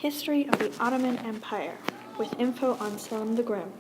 History of the Ottoman Empire, with info on Selim the Grim.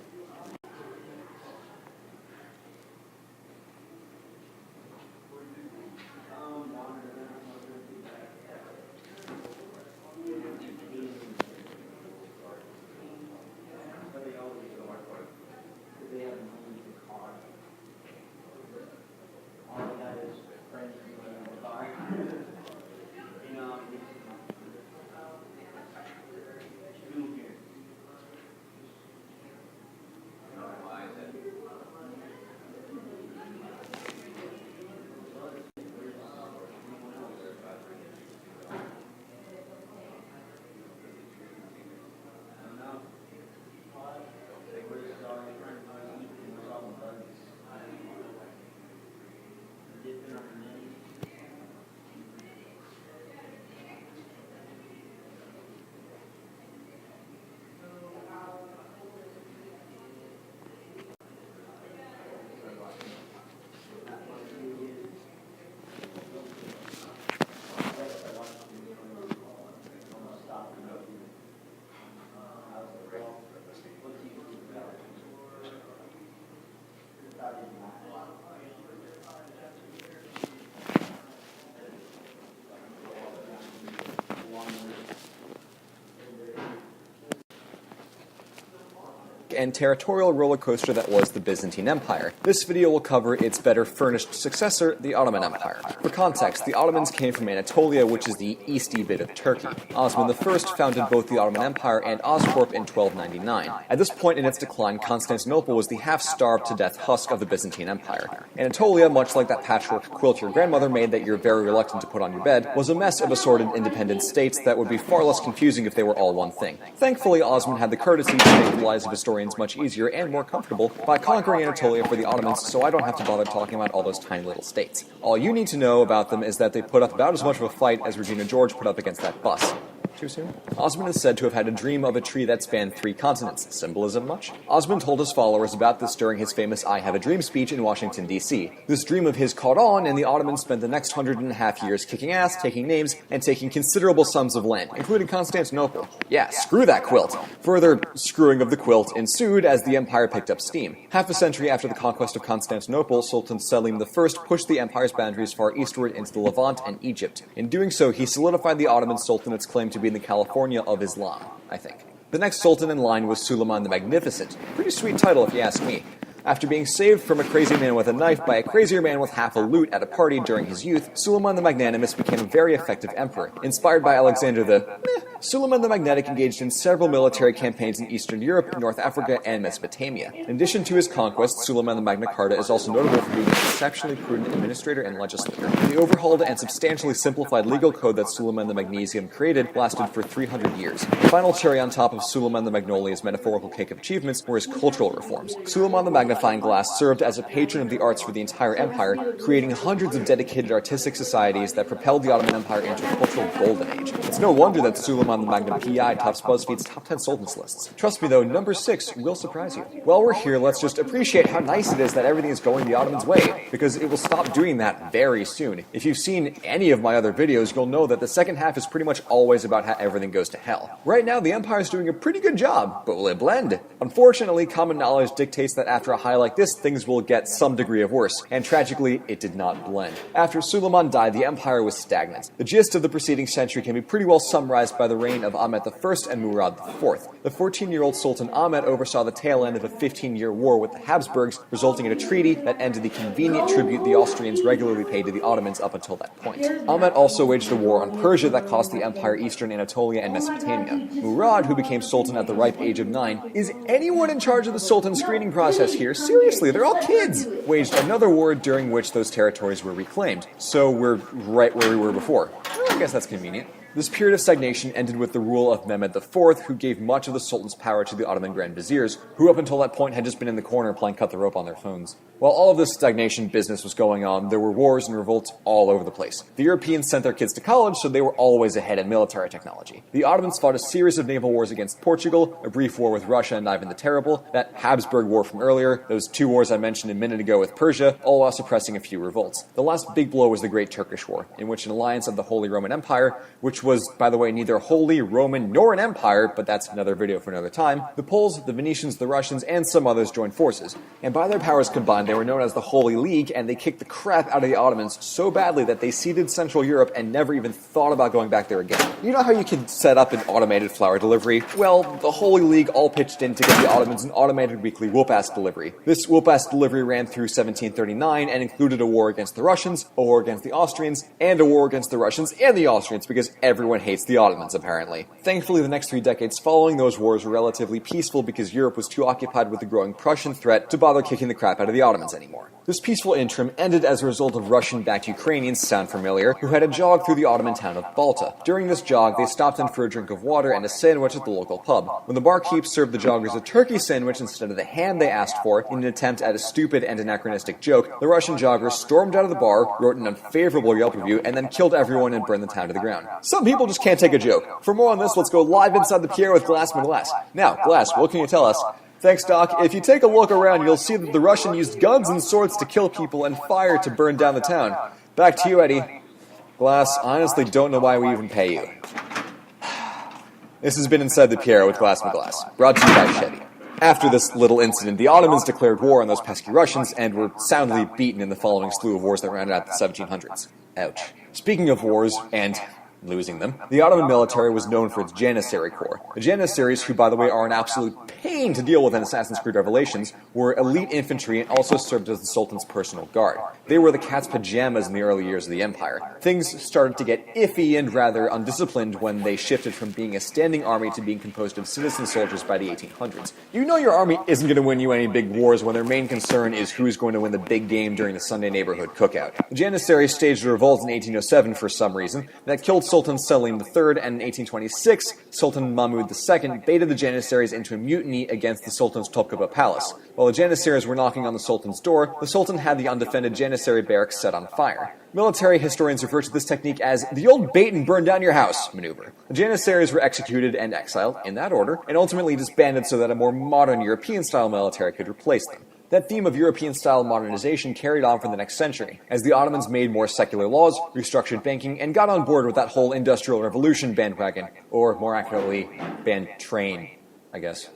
And territorial roller coaster that was the Byzantine Empire. This video will cover its better furnished successor, the Ottoman Empire. For context, the Ottomans came from Anatolia, which is the easty bit of Turkey. Osman I founded both the Ottoman Empire and Oscorp in 1299. At this point in its decline, Constantinople was the half-starved to death husk of the Byzantine Empire. Anatolia, much like that patchwork quilt your grandmother made that you're very reluctant to put on your bed, was a mess of assorted independent states that would be far less confusing if they were all one thing. Thankfully, Osman had the courtesy to make the lives of historians much easier and more comfortable by conquering Anatolia for the Ottomans, so I don't have to bother talking about all those tiny little states. All you need to know about them is that they put up about as much of a fight as Regina George put up against that bus. Too soon? Osman is said to have had a dream of a tree that spanned 3 continents. Symbolism much? Osman told his followers about this during his famous I Have a Dream speech in Washington, D.C. This dream of his caught on, and the Ottomans spent the next 150 years kicking ass, taking names, and taking considerable sums of land, including Constantinople. Yeah, screw that quilt. Further screwing of the quilt ensued as the empire picked up steam. Half a century after the conquest of Constantinople, Sultan Selim I pushed the empire's boundaries far eastward into the Levant and Egypt. In doing so, he solidified the Ottoman Sultanate's claim to be in the California of Islam, I think. The next sultan in line was Suleiman the Magnificent. Pretty sweet title if you ask me. After being saved from a crazy man with a knife by a crazier man with half a lute at a party during his youth, Suleiman the Magnanimous became a very effective emperor. Inspired by Alexander Suleiman the Magnetic engaged in several military campaigns in Eastern Europe, North Africa, and Mesopotamia. In addition to his conquests, Suleiman the Magna Carta is also notable for being an exceptionally prudent administrator and legislator. The overhauled and substantially simplified legal code that Suleiman the Magnesium created lasted for 300 years. The final cherry on top of Suleiman the Magnolia's metaphorical cake of achievements were his cultural reforms. Suleiman the Magnifying Glass served as a patron of the arts for the entire empire, creating hundreds of dedicated artistic societies that propelled the Ottoman Empire into a cultural golden age. It's no wonder that Suleiman the Magnum PI tops BuzzFeed's top 10 sultans lists. Trust me though, number 6 will surprise you. While we're here, let's just appreciate how nice it is that everything is going the Ottomans' way, because it will stop doing that very soon. If you've seen any of my other videos, you'll know that the second half is pretty much always about how everything goes to hell. Right now, the empire is doing a pretty good job, but will it blend? Unfortunately, common knowledge dictates that after a high like this, things will get some degree of worse, and tragically, it did not blend. After Suleiman died, the empire was stagnant. The gist of the preceding century can be pretty well summarized by the reign of Ahmet I and Murad IV. The 14-year-old Sultan Ahmet oversaw the tail end of a 15-year war with the Habsburgs, resulting in a treaty that ended the convenient tribute the Austrians regularly paid to the Ottomans up until that point. Ahmet also waged a war on Persia that cost the empire eastern Anatolia and Mesopotamia. Murad, who became sultan at the ripe age of 9, is anyone in charge of the sultan screening process here? Seriously, they're all kids! Waged another war during which those territories were reclaimed. So we're right where we were before. Well, I guess that's convenient. This period of stagnation ended with the rule of Mehmed IV, who gave much of the Sultan's power to the Ottoman Grand Viziers, who up until that point had just been in the corner playing cut the rope on their phones. While all of this stagnation business was going on, there were wars and revolts all over the place. The Europeans sent their kids to college, so they were always ahead in military technology. The Ottomans fought a series of naval wars against Portugal, a brief war with Russia and Ivan the Terrible, that Habsburg War from earlier, those 2 wars I mentioned a minute ago with Persia, all while suppressing a few revolts. The last big blow was the Great Turkish War, in which an alliance of the Holy Roman Empire, which was, by the way, neither Holy, Roman, nor an empire, but that's another video for another time, the Poles, the Venetians, the Russians, and some others joined forces. And by their powers combined, they were known as the Holy League, and they kicked the crap out of the Ottomans so badly that they ceded Central Europe and never even thought about going back there again. You know how you can set up an automated flower delivery? Well, the Holy League all pitched in to get the Ottomans an automated weekly whoop-ass delivery. This whoop-ass delivery ran through 1739 and included a war against the Russians, a war against the Austrians, and a war against the Russians and the Austrians because everyone hates the Ottomans, apparently. Thankfully, the next 3 decades following those wars were relatively peaceful because Europe was too occupied with the growing Prussian threat to bother kicking the crap out of the Ottomans anymore. This peaceful interim ended as a result of Russian-backed Ukrainians, sound familiar, who had a jog through the Ottoman town of Balta. During this jog, they stopped in for a drink of water and a sandwich at the local pub. When the barkeep served the joggers a turkey sandwich instead of the ham they asked for, in an attempt at a stupid and anachronistic joke, the Russian joggers stormed out of the bar, wrote an unfavorable Yelp review, and then killed everyone and burned the town to the ground. Some people just can't take a joke. For more on this, let's go live inside the Pierre with Glass McGlass. Now, Glass, what can you tell us? Thanks, Doc. If you take a look around, you'll see that the Russian used guns and swords to kill people and fire to burn down the town. Back to you, Eddie. Glass, I honestly don't know why we even pay you. This has been Inside the Pierre with Glass McGlass, brought to you by Shetty. After this little incident, the Ottomans declared war on those pesky Russians and were soundly beaten in the following slew of wars that rounded out the 1700s. Ouch. Speaking of wars, and losing them, the Ottoman military was known for its Janissary Corps. The Janissaries, who by the way are an absolute pain to deal with in Assassin's Creed Revelations, were elite infantry and also served as the Sultan's personal guard. They were the cat's pajamas in the early years of the Empire. Things started to get iffy and rather undisciplined when they shifted from being a standing army to being composed of citizen soldiers by the 1800s. You know your army isn't going to win you any big wars when their main concern is who's going to win the big game during the Sunday neighborhood cookout. The Janissaries staged a revolt in 1807 for some reason that killed Sultan Selim III, and in 1826, Sultan Mahmud II baited the Janissaries into a mutiny against the Sultan's Topkapı Palace. While the Janissaries were knocking on the Sultan's door, the Sultan had the undefended Janissary barracks set on fire. Military historians refer to this technique as the old bait and burn down your house maneuver. The Janissaries were executed and exiled, in that order, and ultimately disbanded so that a more modern European-style military could replace them. That theme of European-style modernization carried on for the next century, as the Ottomans made more secular laws, restructured banking, and got on board with that whole Industrial Revolution bandwagon, or more accurately, band train, I guess.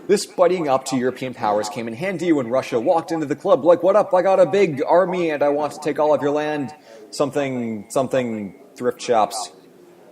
This buddying up to European powers came in handy when Russia walked into the club like, what up, I got a big army and I want to take all of your land, something, thrift shops,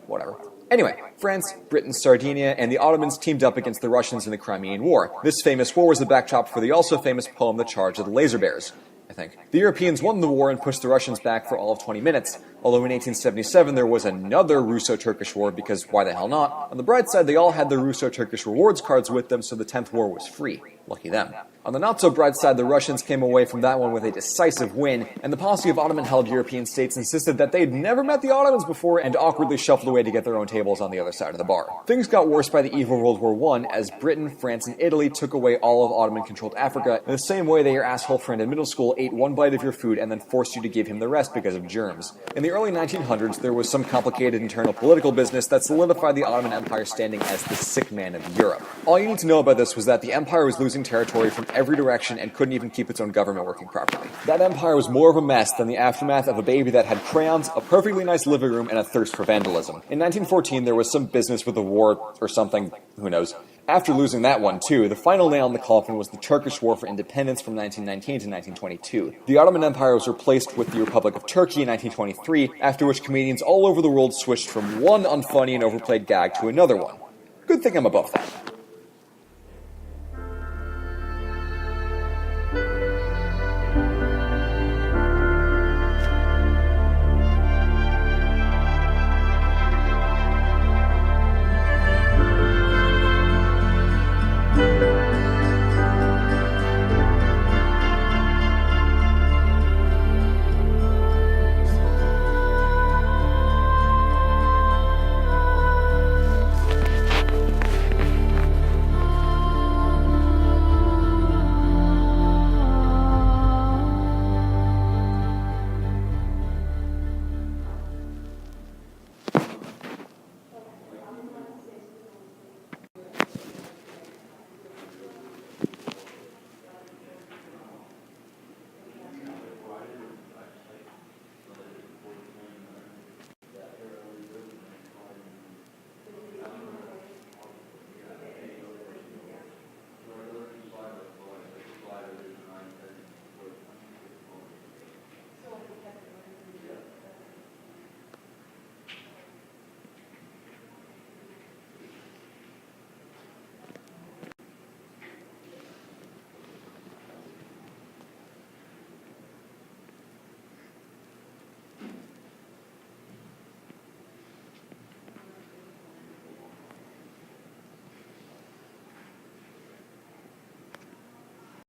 whatever. Anyway, France, Britain, Sardinia, and the Ottomans teamed up against the Russians in the Crimean War. This famous war was the backdrop for the also famous poem The Charge of the Laser Bears, I think. The Europeans won the war and pushed the Russians back for all of 20 minutes, although in 1877 there was another Russo-Turkish war because why the hell not? On the bright side, they all had their Russo-Turkish rewards cards with them, so the 10th war was free. Lucky them. On the not-so-bright side, the Russians came away from that one with a decisive win, and the posse of Ottoman-held European states insisted that they'd never met the Ottomans before and awkwardly shuffled away to get their own tables on the other side of the bar. Things got worse by the eve of World War I, as Britain, France, and Italy took away all of Ottoman-controlled Africa in the same way that your asshole friend in middle school ate one bite of your food and then forced you to give him the rest because of germs. In the early 1900s, there was some complicated internal political business that solidified the Ottoman Empire standing as the sick man of Europe. All you need to know about this was that the empire was losing territory from every direction and couldn't even keep its own government working properly. That empire was more of a mess than the aftermath of a baby that had crayons, a perfectly nice living room, and a thirst for vandalism. In 1914, there was some business with the war or something, who knows. After losing that one, too, the final nail in the coffin was the Turkish War for Independence from 1919 to 1922. The Ottoman Empire was replaced with the Republic of Turkey in 1923, after which comedians all over the world switched from one unfunny and overplayed gag to another one. Good thing I'm above that.